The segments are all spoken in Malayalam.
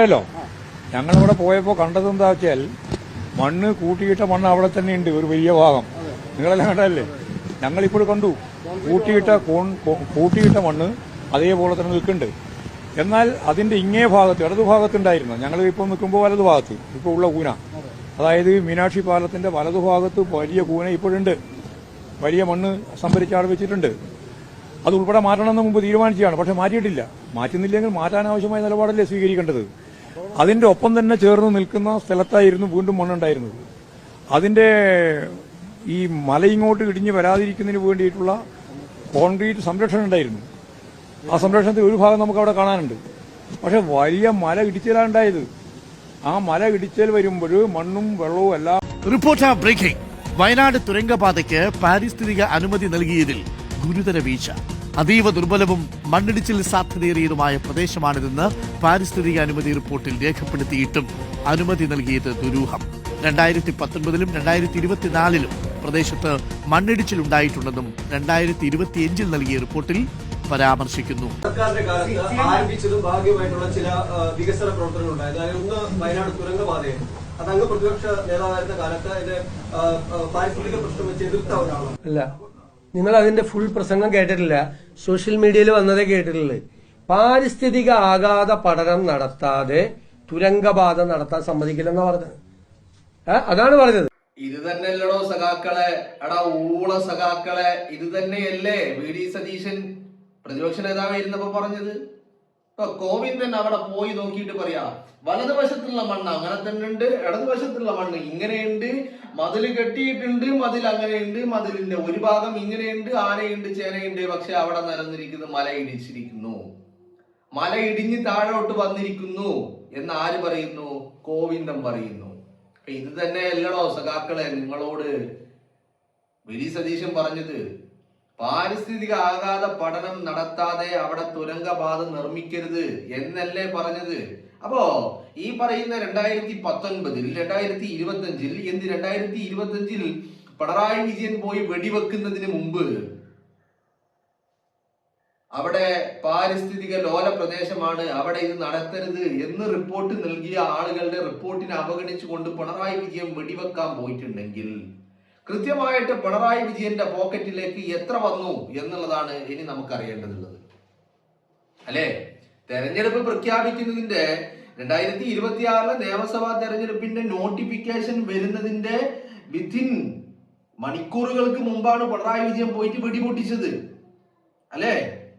ല്ലോ ഞങ്ങളിവിടെ പോയപ്പോൾ കണ്ടത് എന്താ വെച്ചാൽ മണ്ണ് കൂട്ടിയിട്ട മണ്ണ് അവിടെ തന്നെ ഉണ്ട്, ഒരു വലിയ ഭാഗം. നിങ്ങളെല്ലാം കണ്ടല്ലേ? ഞങ്ങളിപ്പോൾ കണ്ടു കൂട്ടിയിട്ട മണ്ണ് അതേപോലെ തന്നെ നിൽക്കുന്നുണ്ട്. എന്നാൽ അതിന്റെ ഇങ്ങേ ഭാഗത്ത് ഇടതു ഭാഗത്തുണ്ടായിരുന്നു, ഞങ്ങൾ ഇപ്പോൾ നിൽക്കുമ്പോൾ വലതു ഭാഗത്ത് ഇപ്പോൾ ഉള്ള കൂന, അതായത് മീനാക്ഷി പാലത്തിന്റെ വലതുഭാഗത്ത് വലിയ കൂന ഇപ്പോഴുണ്ട്. വലിയ മണ്ണ് സംഭരിച്ചാട് വെച്ചിട്ടുണ്ട്. അത് ഉൾപ്പെടെ മാറ്റണമെന്ന് മുമ്പ് തീരുമാനിച്ചതാണ്, പക്ഷെ മാറ്റിയിട്ടില്ല. മാറ്റുന്നില്ലെങ്കിൽ മാറ്റാൻ ആവശ്യമായ നിലപാടല്ലേ സ്വീകരിക്കേണ്ടത്. അതിന്റെ ഒപ്പം തന്നെ ചേർന്ന് നിൽക്കുന്ന സ്ഥലത്തായിരുന്നു വീണ്ടും മണ്ണുണ്ടായിരുന്നത്. അതിന്റെ ഈ മല ഇങ്ങോട്ട് ഇടിഞ്ഞ് വരാതിരിക്കുന്നതിന് വേണ്ടിയിട്ടുള്ള കോൺക്രീറ്റ് സംരക്ഷണം ഉണ്ടായിരുന്നു. ആ സംരക്ഷണത്തിൽ ഒരു ഭാഗം നമുക്ക് അവിടെ കാണാനുണ്ട്. പക്ഷെ വലിയ മല ഇടിച്ചിലാണ്ടായത്. ആ മല ഇടിച്ചൽ വരുമ്പോൾ മണ്ണും വെള്ളവും എല്ലാം. Reporter breaking. വയനാട് തുരങ്കപാതയ്ക്ക് പാരിസ്ഥിതിക അനുമതി നൽകിയതിൽ ഗുരുതര വീഴ്ച. അതീവ ദുർബലവും മണ്ണിടിച്ചിൽ സാധ്യതയേറിയതുമായ പ്രദേശമാണിതെന്ന് പാരിസ്ഥിതിക അനുമതി റിപ്പോർട്ടിൽ രേഖപ്പെടുത്തിയിട്ടും അനുമതി നൽകിയത് ദുരൂഹം. 2019-ലും 2024-ലും പ്രദേശത്ത് മണ്ണിടിച്ചിലുണ്ടായിട്ടുണ്ടെന്നും 2025-ൽ നൽകിയ റിപ്പോർട്ടിൽ പരാമർശിക്കുന്നു. സർക്കാരിന്റെ കാലത്ത് ആരംഭിച്ചതും ഭാഗ്യമായിട്ടുള്ള ചില വികസന പ്രവർത്തനങ്ങൾ ഉണ്ടായത്. ഒന്ന് വയനാട് തുരങ്കപാതയായിരുന്നു. അത് അങ്ങ് പ്രതിപക്ഷ നേതാവായിരുന്ന കാലത്ത് അതിന്റെ പാരിസ്ഥിതിക പ്രശ്നം വെച്ച് എതിർത്ത ഒരാളാണ്. അല്ല, നിങ്ങൾ അതിന്റെ ഫുൾ പ്രസംഗം കേട്ടിട്ടില്ല. സോഷ്യൽ മീഡിയയിൽ വന്നതേ കേട്ടിട്ടുള്ളൂ. പാരിസ്ഥിതിക ആഘാത പഠനം നടത്താതെ തുരങ്കപാത നടത്താൻ സമ്മതിക്കില്ലെന്നാ പറഞ്ഞത്. അതാണ് പറഞ്ഞത്. ഇത് തന്നെയല്ലടോ സഖാക്കളെ, എടാ ഊള സഖാക്കളെ, ഇത് തന്നെയല്ലേ വി ഡി സതീശൻ പ്രതിപക്ഷ നേതാവായിരുന്നപ്പോ പറഞ്ഞത്. ഇപ്പൊ കോവിന്ദൻ അവിടെ പോയി നോക്കിയിട്ട് പറയാ, വലതുവശത്തുള്ള മണ്ണ് അങ്ങനെ തന്നെ ഉണ്ട്, ഇടതുവശത്തുള്ള മണ്ണ് ഇങ്ങനെയുണ്ട്, മതിൽ കെട്ടിയിട്ടുണ്ട്, മതിൽ അങ്ങനെയുണ്ട്, മതിലിന്റെ ഒരു ഭാഗം ഇങ്ങനെയുണ്ട്, ആനയുണ്ട്, ചേനയുണ്ട്, പക്ഷെ അവിടെ നിലനിന്നിരിക്കുന്നു മല ഇടിച്ചിരിക്കുന്നു, മല ഇടിഞ്ഞ് താഴോട്ട് വന്നിരിക്കുന്നു എന്ന് ആര് പറയുന്നു? കോവിന്ദൻ പറയുന്നു. ഇത് തന്നെ അല്ലടോ സഖാക്കളെ നിങ്ങളോട് വി ഡി സതീശൻ പറഞ്ഞത്. പാരിസ്ഥിതിക ആഘാത പഠനം നടത്താതെ അവിടെ തുരങ്കപാത നിർമ്മിക്കരുത് എന്നല്ലേ പറഞ്ഞത്. അപ്പോ ഈ പറയുന്ന 2019-ൽ 2025-ൽ എന്ത് 2025-ൽ പിണറായി വിജയൻ പോയി വെടിവെക്കുന്നതിന് മുമ്പ് അവിടെ പാരിസ്ഥിതിക ലോല പ്രദേശമാണ്, അവിടെ ഇത് നടത്തരുത് എന്ന് റിപ്പോർട്ട് നൽകിയ ആളുകളുടെ റിപ്പോർട്ടിനെ അവഗണിച്ചുകൊണ്ട് പിണറായി വിജയൻ വെടിവെക്കാൻ പോയിട്ടുണ്ടെങ്കിൽ കൃത്യമായിട്ട് പിണറായി വിജയന്റെ പോക്കറ്റിലേക്ക് എത്ര വന്നു എന്നുള്ളതാണ് ഇനി നമുക്ക് അറിയേണ്ടതുള്ളത്. അല്ലെ, തെരഞ്ഞെടുപ്പ് പ്രഖ്യാപിക്കുന്നതിന്റെ 2026 നിയമസഭാ തെരഞ്ഞെടുപ്പിന്റെ നോട്ടിഫിക്കേഷൻ വരുന്നതിന്റെ വിത്തിൻ മണിക്കൂറുകൾക്ക് മുമ്പാണ് പിണറായി വിജയൻ പോയിട്ട് വെടിപൊട്ടിച്ചത്. അല്ലെ,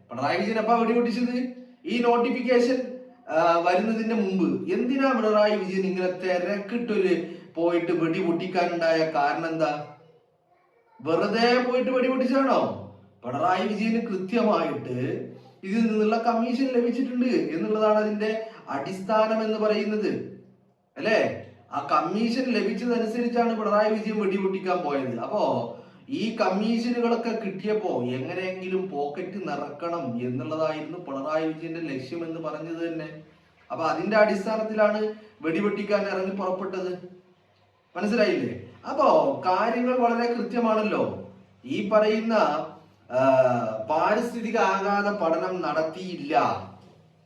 പിണറായി വിജയൻ എപ്പാ വെടിപൊട്ടിച്ചത്? ഈ നോട്ടിഫിക്കേഷൻ വരുന്നതിന്റെ മുമ്പ്. എന്തിനാ പിണറായി വിജയൻ ഇങ്ങനെ തിരക്കിട്ടൊരു പോയിട്ട് വെടിപൊട്ടിക്കാനുണ്ടായ കാരണം എന്താ? വെറുതെ പോയിട്ട് വെടിപൊട്ടിച്ചാണോ? പിണറായി വിജയന് കൃത്യമായിട്ട് ഇതിൽ നിന്നുള്ള കമ്മീഷൻ ലഭിച്ചിട്ടുണ്ട് എന്നുള്ളതാണ് അതിന്റെ അടിസ്ഥാനം എന്ന് പറയുന്നത്. അല്ലെ, ആ കമ്മീഷൻ ലഭിച്ചതനുസരിച്ചാണ് പിണറായി വിജയൻ വെടിപൊട്ടിക്കാൻ പോയത്. അപ്പോ ഈ കമ്മീഷനുകളൊക്കെ കിട്ടിയപ്പോ എങ്ങനെയെങ്കിലും പോക്കറ്റ് നിറക്കണം എന്നുള്ളതായിരുന്നു പിണറായി വിജയന്റെ ലക്ഷ്യം എന്ന് പറഞ്ഞത് തന്നെ. അപ്പൊ അതിന്റെ അടിസ്ഥാനത്തിലാണ് വെടിപൊട്ടിക്കാൻ ഇറങ്ങി പുറപ്പെട്ടത്. മനസ്സിലായില്ലേ? അപ്പോ കാര്യങ്ങൾ വളരെ കൃത്യമാണല്ലോ. ഈ പറയുന്ന പാരിസ്ഥിതിക ആഘാത പഠനം നടത്തിയില്ല.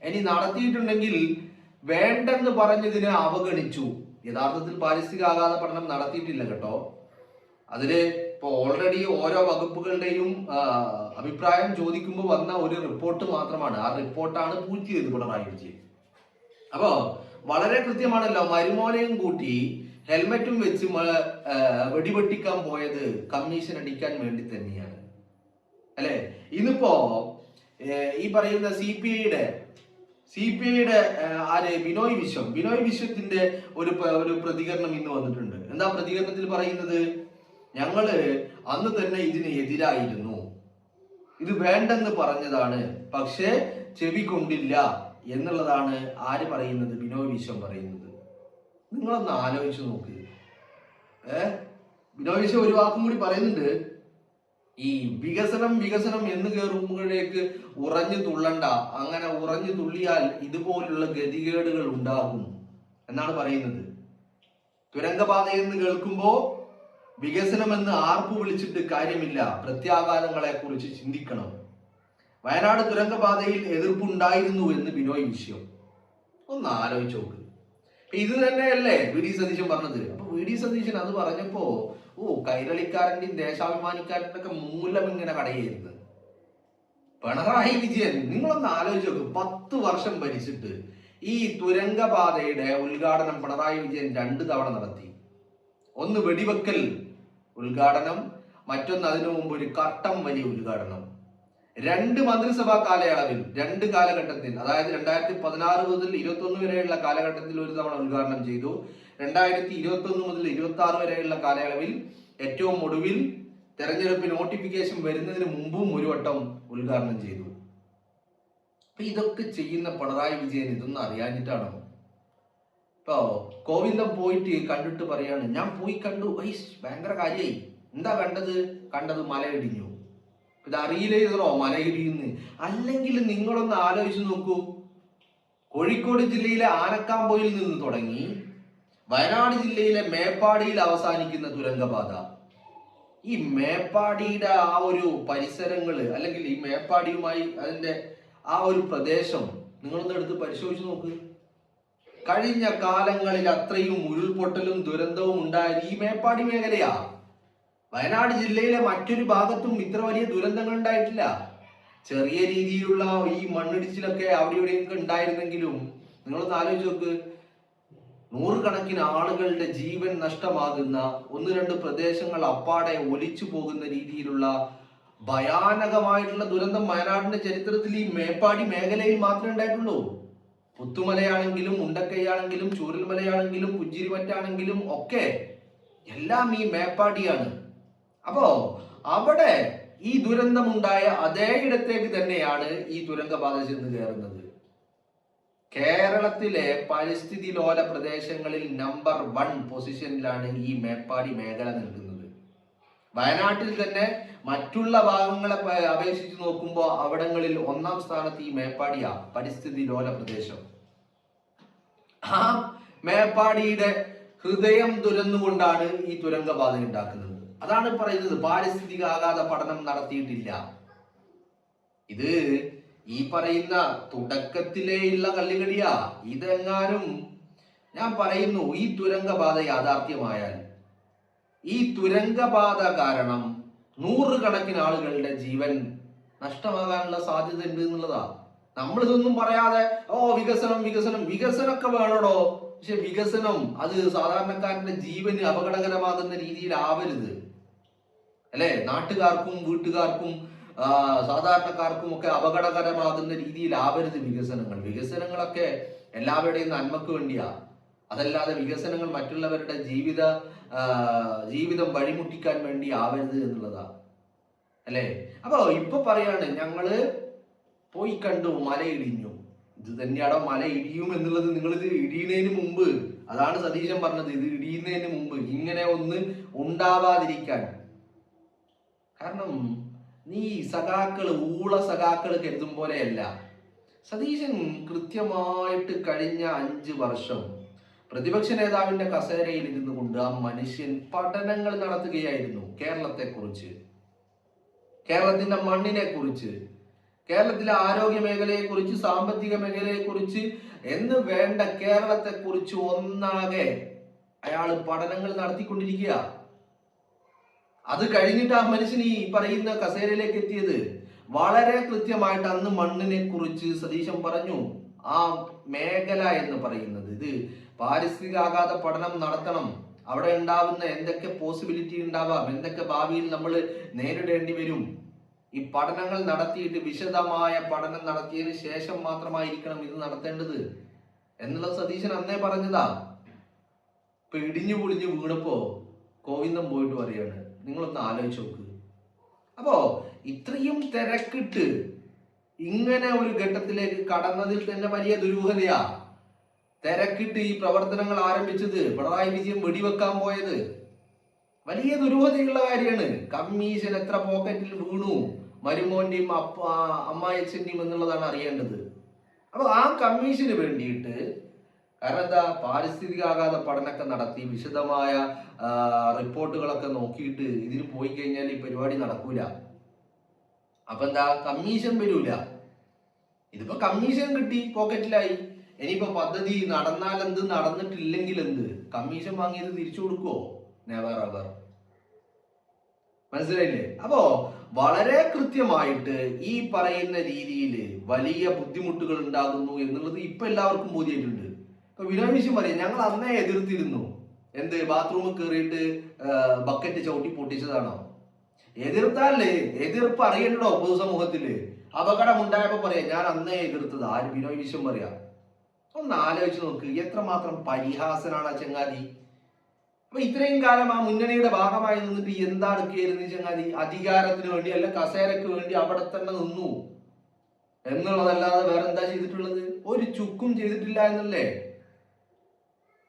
ഇനി നടത്തിയിട്ടുണ്ടെങ്കിൽ വേണ്ടെന്ന് പറഞ്ഞതിനെ അവഗണിച്ചു. യഥാർത്ഥത്തിൽ പാരിസ്ഥിതിക ആഘാത പഠനം നടത്തിയിട്ടില്ല കേട്ടോ. അതില് ഇപ്പൊ ഓൾറെഡി ഓരോ വകുപ്പുകളുടെയും അഭിപ്രായം ചോദിക്കുമ്പോൾ വന്ന ഒരു റിപ്പോർട്ട് മാത്രമാണ്. ആ റിപ്പോർട്ടാണ് പൂഴ്ത്തിയത് പിണറായി വിജയൻ. അപ്പോ വളരെ കൃത്യമാണല്ലോ. മരുമോനെയും കൂട്ടി ഹെൽമെറ്റും വെച്ച് വെടിവെട്ടിക്കാൻ പോയത് കമ്മീഷൻ അടിക്കാൻ വേണ്ടി തന്നെയാണ്. അല്ലെ, ഇന്നിപ്പോ ഈ പറയുന്ന സി പി ഐയുടെ ആര് ബിനോയ് വിശ്വത്തിന്റെ ഒരു പ്രതികരണം ഇന്ന് വന്നിട്ടുണ്ട്. എന്താ പ്രതികരണത്തിൽ പറയുന്നത്? ഞങ്ങള് അന്ന് തന്നെ ഇതിന് എതിരായിരുന്നു, ഇത് വേണ്ടെന്ന് പറഞ്ഞതാണ്, പക്ഷേ ചെവി കൊണ്ടില്ല എന്നുള്ളതാണ് ആര് പറയുന്നത്? ബിനോയ് വിശ്വം പറയുന്നത്. നിങ്ങളൊന്ന് ആലോചിച്ച് നോക്ക്. ബിനോയ് വിശ്വം ഒരു വാക്കും കൂടി പറയുന്നുണ്ട്. ഈ വികസനം എന്ന് കയറുമ്പോഴേക്ക് ഉറഞ്ഞു തുള്ളണ്ട, അങ്ങനെ ഉറഞ്ഞു തുള്ളിയാൽ ഇതുപോലുള്ള ഗതികേടുകൾ ഉണ്ടാകും എന്നാണ് പറയുന്നത്. തുരങ്കപാത എന്ന് കേൾക്കുമ്പോ വികസനമെന്ന് ആർപ്പ് വിളിച്ചിട്ട് കാര്യമില്ല, പ്രത്യാഘാതങ്ങളെ കുറിച്ച് ചിന്തിക്കണം. വയനാട് തുരങ്കപാതയിൽ എതിർപ്പുണ്ടായിരുന്നു എന്ന് ബിനോയ് വിശ്വം. ഒന്ന് ആലോചിച്ച് നോക്ക്. ഇത് തന്നെയല്ലേ വി ഡി സതീശൻ പറഞ്ഞത്. അപ്പൊ വി ഡി സതീശൻ അത് പറഞ്ഞപ്പോ കൈരളിക്കാരന്റെയും ദേശാഭിമാനിക്കാരൻ്റെ ഒക്കെ മൂലം ഇങ്ങനെ കടയായിരുന്നു. പിണറായി വിജയൻ നിങ്ങളൊന്ന് ആലോചിച്ച് നോക്ക്, 10 വർഷം ഭരിച്ചിട്ട് ഈ തുരങ്കപാതയുടെ ഉദ്ഘാടനം പിണറായി വിജയൻ 2 തവണ നടത്തി. ഒന്ന് വെടിവെക്കൽ ഉദ്ഘാടനം, മറ്റൊന്ന് അതിനു മുമ്പ് ഒരു കട്ടം വലിയ ഉദ്ഘാടനം. 2 മന്ത്രിസഭാ കാലയളവിൽ 2 കാലഘട്ടത്തിൽ, അതായത് 2016 മുതൽ 21 വരെയുള്ള കാലഘട്ടത്തിൽ ഒരു തവണ ഉദ്ഘാടനം ചെയ്തു. 2021 മുതൽ 26 വരെയുള്ള കാലയളവിൽ ഏറ്റവും ഒടുവിൽ തെരഞ്ഞെടുപ്പ് നോട്ടിഫിക്കേഷൻ വരുന്നതിന് മുമ്പും ഒരു വട്ടം ഉദ്ഘാടനം ചെയ്തു. അപ്പൊ ഇതൊക്കെ ചെയ്യുന്ന പിണറായി വിജയൻ ഇതൊന്നും അറിയാഞ്ഞിട്ടാണോ? ഇപ്പോ ഗോവിന്ദൻ പോയിട്ട് കണ്ടിട്ട് പറയാണ്, ഞാൻ പോയി കണ്ടു, ഭയങ്കര കാര്യമായി. എന്താ കണ്ടത് മലയിടിഞ്ഞു. ഇത് അറിയില്ലായിരുന്നോ മലയിടിയുന്ന്? അല്ലെങ്കിൽ നിങ്ങളൊന്ന് ആലോചിച്ച് നോക്കൂ, കോഴിക്കോട് ജില്ലയിലെ ആനക്കാമ്പോയിൽ നിന്ന് തുടങ്ങി വയനാട് ജില്ലയിലെ മേപ്പാടിയിൽ അവസാനിക്കുന്ന തുരങ്കപാത, ഈ മേപ്പാടിയുടെ ആ ഒരു പരിസരങ്ങള്, അല്ലെങ്കിൽ ഈ മേപ്പാടിയുമായി അതിന്റെ ആ ഒരു പ്രദേശം നിങ്ങളൊന്ന് എടുത്ത് പരിശോധിച്ച് നോക്ക്. കഴിഞ്ഞ കാലങ്ങളിൽ അത്രയും ഉരുൾപൊട്ടലും ദുരന്തവും ഉണ്ടായത് ഈ മേപ്പാടി മേഖലയാ. വയനാട് ജില്ലയിലെ മറ്റൊരു ഭാഗത്തും ഇത്ര വലിയ ദുരന്തങ്ങൾ ഉണ്ടായിട്ടില്ല. ചെറിയ രീതിയിലുള്ള ഈ മണ്ണിടിച്ചിലൊക്കെ അവിടെ ഇവിടെയൊക്കെ ഉണ്ടായിരുന്നെങ്കിലും നിങ്ങളൊന്ന് ആലോചിച്ച് നോക്ക്, 100 കണക്കിന് ആളുകളുടെ ജീവൻ നഷ്ടമാകുന്ന 1-2 പ്രദേശങ്ങൾ അപ്പാടെ ഒലിച്ചു പോകുന്ന രീതിയിലുള്ള ഭയാനകമായിട്ടുള്ള ദുരന്തം വയനാടിന്റെ ചരിത്രത്തിൽ ഈ മേപ്പാടി മേഖലയിൽ മാത്രമേ ഉണ്ടായിട്ടുള്ളൂ. പുത്തുമലയാണെങ്കിലും മുണ്ടക്കൈയാണെങ്കിലും ചൂരൽമലയാണെങ്കിലും പുഞ്ചിരിമറ്റാണെങ്കിലും ഒക്കെ എല്ലാം ഈ മേപ്പാടിയാണ്. അപ്പോ അവിടെ ഈ ദുരന്തമുണ്ടായ അതേ ഇടത്തേക്ക് തന്നെയാണ് ഈ തുരങ്കപാത ചെന്ന് കയറുന്നത്. കേരളത്തിലെ പരിസ്ഥിതി ലോല പ്രദേശങ്ങളിൽ നമ്പർ 1 പൊസിഷനിലാണ് ഈ മേപ്പാടി മേഖല നിൽക്കുന്നത്. വയനാട്ടിൽ തന്നെ മറ്റുള്ള ഭാഗങ്ങളെ അപേക്ഷിച്ച് നോക്കുമ്പോൾ അവിടങ്ങളിൽ 1-ാം സ്ഥാനത്ത് ഈ മേപ്പാടിയാ, പരിസ്ഥിതി ലോല പ്രദേശം. ആ മേപ്പാടിയുടെ ഹൃദയം തുരന്നുകൊണ്ടാണ് ഈ തുരങ്കപാത ഉണ്ടാക്കുന്നത്. അതാണ് പറയുന്നത് പാരിസ്ഥിതിക ആഘാത പഠനം നടത്തിയിട്ടില്ല. ഇത് ഈ പറയുന്ന തുടക്കത്തിലേയുള്ള കള്ളികടിയാ. ഇതെങ്ങാനും ഞാൻ പറയുന്നു, ഈ തുരങ്കപാത യാഥാർത്ഥ്യമായാൽ ഈ തുരങ്കപാത കാരണം 100 കണക്കിന് ആളുകളുടെ ജീവൻ നഷ്ടമാകാനുള്ള സാധ്യത ഉണ്ട് എന്നുള്ളതാ. നമ്മളിതൊന്നും പറയാതെ വികസനമൊക്കെ വേണോടോ, പക്ഷെ വികസനം അത് സാധാരണക്കാരന്റെ ജീവന് അപകടകരമാകുന്ന രീതിയിലാവരുത്, അല്ലെ? നാട്ടുകാർക്കും വീട്ടുകാർക്കും സാധാരണക്കാർക്കും ഒക്കെ അപകടകരമാകുന്ന രീതിയിലാവരുത് വികസനങ്ങളൊക്കെ എല്ലാവരുടെയും നന്മക്ക് വേണ്ടിയാ. അതല്ലാതെ വികസനങ്ങൾ മറ്റുള്ളവരുടെ ജീവിതം വഴിമുട്ടിക്കാൻ വേണ്ടി ആവരുത് എന്നുള്ളതാ, അല്ലെ? അപ്പൊ ഇപ്പൊ പറയാണ്, ഞങ്ങള് പോയി കണ്ടു, മല ഇടിഞ്ഞു. ഇത് തന്നെയാണോ മല ഇടിയും എന്നുള്ളത്? നിങ്ങൾ ഇത് ഇടിയുന്നതിന് മുമ്പ്, അതാണ് സതീശൻ പറഞ്ഞത്, ഇത് ഇടിയുന്നതിന് മുമ്പ് ഇങ്ങനെ ഒന്ന് ഉണ്ടാവാതിരിക്കാൻ. കാരണം നീ ഊള സഖാക്കള് കരുതും പോലെയല്ല. സതീശൻ കൃത്യമായിട്ട് കഴിഞ്ഞ 5 വർഷം പ്രതിപക്ഷ നേതാവിന്റെ കസേരയിൽ ഇരുന്നു കൊണ്ട് ആ മനുഷ്യൻ പഠനങ്ങൾ നടത്തുകയായിരുന്നു. കേരളത്തെക്കുറിച്ച്, കേരളത്തിന്റെ മണ്ണിനെ കുറിച്ച്, കേരളത്തിലെ ആരോഗ്യ മേഖലയെ കുറിച്ച്, സാമ്പത്തിക മേഖലയെ കുറിച്ച് എന്ന് വേണ്ട കേരളത്തെ കുറിച്ച് ഒന്നാകെ അയാൾ പഠനങ്ങൾ നടത്തിക്കൊണ്ടിരിക്കുക. അത് കഴിഞ്ഞിട്ട് ആ മനുഷ്യൻ ഈ പറയുന്ന കസേരയിലേക്ക് എത്തിയത് വളരെ കൃത്യമായിട്ട് അന്ന് മണ്ണിനെ കുറിച്ച് സതീശൻ പറഞ്ഞു. ആ മേഖല എന്ന് പറയുന്നത് ഇത് പാരിസ്ഥിതികാഘാത പഠനം നടത്തണം. അവിടെ ഉണ്ടാവുന്ന എന്തൊക്കെ പോസിബിലിറ്റി ഉണ്ടാവാം, എന്തൊക്കെ ഭാവിയിൽ നമ്മൾ നേരിടേണ്ടി വരും, ഈ പഠനങ്ങൾ നടത്തിയിട്ട് വിശദമായ പഠനം നടത്തിയതിന് ശേഷം മാത്രമായിരിക്കണം ഇത് നടത്തേണ്ടത് എന്നുള്ള സതീശൻ അന്നേ പറഞ്ഞതാ. ഇപ്പൊ ഇടിഞ്ഞു പൊളിഞ്ഞു വീണപ്പോ ഗോവിന്ദൻ പോയിട്ട് പറയാണ്, നിങ്ങളൊന്ന് ആലോചിച്ച് നോക്ക്. അപ്പോ ഇത്രയും തിരക്കിട്ട് ഇങ്ങനെ ഒരു ഘട്ടത്തിലേക്ക് കടന്നതിൽ തന്നെ വലിയ ദുരൂഹതയാ. തിരക്കിട്ട് ഈ പ്രവർത്തനങ്ങൾ ആരംഭിച്ചത്, പിണറായി വിജയൻ വെടിവെക്കാൻ പോയത് വലിയ ദുരൂഹതയുള്ള കാര്യമാണ്. കമ്മീഷൻ എത്ര പോക്കറ്റിൽ വീണു, മരുമോന്റെയും അമ്മായച്ഛന്റെയും എന്നുള്ളതാണ് അറിയേണ്ടത്. അപ്പൊ ആ കമ്മീഷന് വേണ്ടിയിട്ട്, കാരണം എന്താ, പാരിസ്ഥിതികാഘാത പഠനമൊക്കെ നടത്തി വിശദമായ റിപ്പോർട്ടുകളൊക്കെ നോക്കിയിട്ട് ഇതിന് പോയി കഴിഞ്ഞാൽ ഈ പരിപാടി നടക്കൂല. അപ്പൊ എന്താ, കമ്മീഷൻ വരൂല. ഇതിപ്പോ കമ്മീഷൻ കിട്ടി, പോക്കറ്റിലായി. ഇനിയിപ്പോ പദ്ധതി നടന്നാൽ എന്ത്, നടന്നിട്ടില്ലെങ്കിൽ എന്ത്? കമ്മീഷൻ വാങ്ങിയത് തിരിച്ചു കൊടുക്കുവോ? Never ever. മനസ്സിലായില്ലേ? അപ്പോ വളരെ കൃത്യമായിട്ട് ഈ പറയുന്ന രീതിയിൽ വലിയ ബുദ്ധിമുട്ടുകൾ ഉണ്ടാകുന്നു എന്നുള്ളത് ഇപ്പൊ എല്ലാവർക്കും ബോധ്യമായിട്ടുണ്ട്. ഇപ്പൊ ബിനോയ് വിശ്വം പറയാം, ഞങ്ങൾ അന്നേ എതിർത്തിരുന്നു. എന്ത്? ബാത്റൂമിൽ കയറിയിട്ട് ബക്കറ്റ് ചവിട്ടി പൊട്ടിച്ചതാണോ? എതിർത്താലേ എതിർപ്പ് അറിയണ്ടോ പൊതുസമൂഹത്തില്? അപകടം ഉണ്ടായപ്പോ പറയാം ഞാൻ അന്നേ എതിർത്തത്. ആര്? ബിനോയ് വിശ്വം പറയാ. ഒന്ന് ആലോചിച്ച് നോക്ക്, എത്രമാത്രം പരിഹാസനാണ് ആ ചങ്ങാതി. അപ്പൊ ഇത്രയും കാലം ആ മുന്നണിയുടെ ഭാഗമായി നിന്നിട്ട് എന്താണ് കയറുന്ന ചങ്ങാതി? അധികാരത്തിന് വേണ്ടി അല്ല കസേരക്ക് വേണ്ടി അവിടെ തന്നെ നിന്നു എന്നുള്ളതല്ലാതെ വേറെ എന്താ ചെയ്തിട്ടുള്ളത്? ഒരു ചുക്കും ചെയ്തിട്ടില്ല എന്നല്ലേ?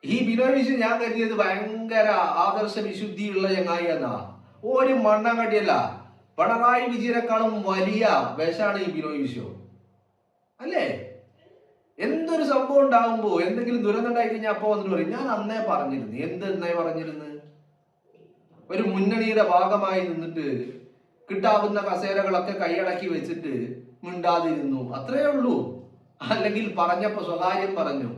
ഈ ബിനോയ് വിശ്വം ഞാൻ കരുതിയത് ഭയങ്കര ആദർശ വിശുദ്ധിയുള്ള ചങ്ങായി എന്നാ. ഒരു മണ്ണാങ്കട്ടിയല്ല, പിണറായി വിജയനെക്കാളും വലിയ വിഷാണ് ഈ ബിനോയ് വിശ്വം അല്ലേ? എന്തൊരു സംഭവം ഉണ്ടാകുമ്പോ, എന്തെങ്കിലും ദുരന്തം ഉണ്ടായി കഴിഞ്ഞാൽ അപ്പൊ വന്നിട്ട് പറയും ഞാൻ അന്നേ പറഞ്ഞിരുന്നു. എന്തെന്നേ പറഞ്ഞിരുന്നു? ഒരു മുന്നണിയുടെ ഭാഗമായി നിന്നിട്ട് കിട്ടാവുന്ന കസേരകളൊക്കെ കൈയടക്കി വെച്ചിട്ട് മിണ്ടാതിരുന്നു, അത്രേ ഉള്ളൂ. അല്ലെങ്കിൽ പറഞ്ഞപ്പോ സ്വകാര്യം പറഞ്ഞു.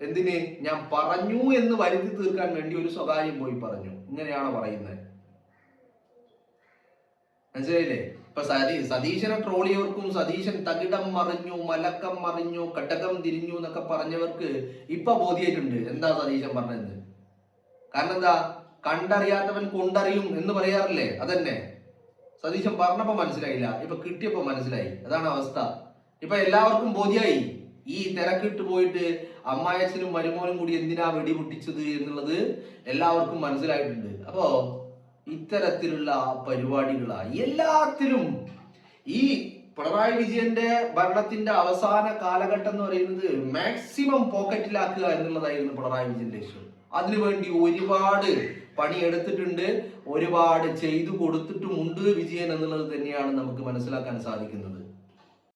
എന്തിന്? ഞാൻ പറഞ്ഞു എന്ന് വരുത്തി തീർക്കാൻ വേണ്ടി ഒരു സ്വകാര്യം പോയി പറഞ്ഞു. ഇങ്ങനെയാണ് പറയുന്നത്. മനസ്സിലായില്ലേ? ഇപ്പൊ സതീശനെ ട്രോളിയവർക്കും സതീശൻ തകിടം മറിഞ്ഞു, മലക്കം മറിഞ്ഞു, കടകം തിരിഞ്ഞു എന്നൊക്കെ പറഞ്ഞവർക്ക് ഇപ്പൊ ബോധ്യായിട്ടുണ്ട് എന്താ സതീശൻ പറഞ്ഞത്. കാരണം എന്താ? കണ്ടറിയാത്തവൻ കൊണ്ടറിയും എന്ന് പറയാറില്ലേ? അതന്നെ സതീശൻ പറഞ്ഞപ്പോ മനസ്സിലായില്ല, ഇപ്പൊ കിട്ടിയപ്പോ മനസ്സിലായി. അതാണ് അവസ്ഥ. ഇപ്പൊ എല്ലാവർക്കും ബോധ്യായി. ഈ തിരക്കിട്ട് പോയിട്ട് അമ്മായച്ചനും മരുമോനും കൂടി എന്തിനാ വെടിപൊട്ടിച്ചത് എന്നുള്ളത് എല്ലാവർക്കും മനസ്സിലായിട്ടുണ്ട്. അപ്പോ ഇത്തരത്തിലുള്ള പരിപാടികളായി എല്ലാത്തിലും ഈ പിണറായി വിജയന്റെ ഭരണത്തിന്റെ അവസാന കാലഘട്ടം എന്ന് പറയുന്നത് മാക്സിമം പോക്കറ്റിലാക്കുക എന്നുള്ളതായിരുന്നു പിണറായി വിജയന്റെ ലക്ഷ്യം. അതിനുവേണ്ടി ഒരുപാട് പണിയെടുത്തിട്ടുണ്ട്, ഒരുപാട് ചെയ്തു കൊടുത്തിട്ടുമുണ്ട് വിജയൻ എന്നുള്ളത് തന്നെയാണ് നമുക്ക് മനസ്സിലാക്കാൻ സാധിക്കുന്നത്.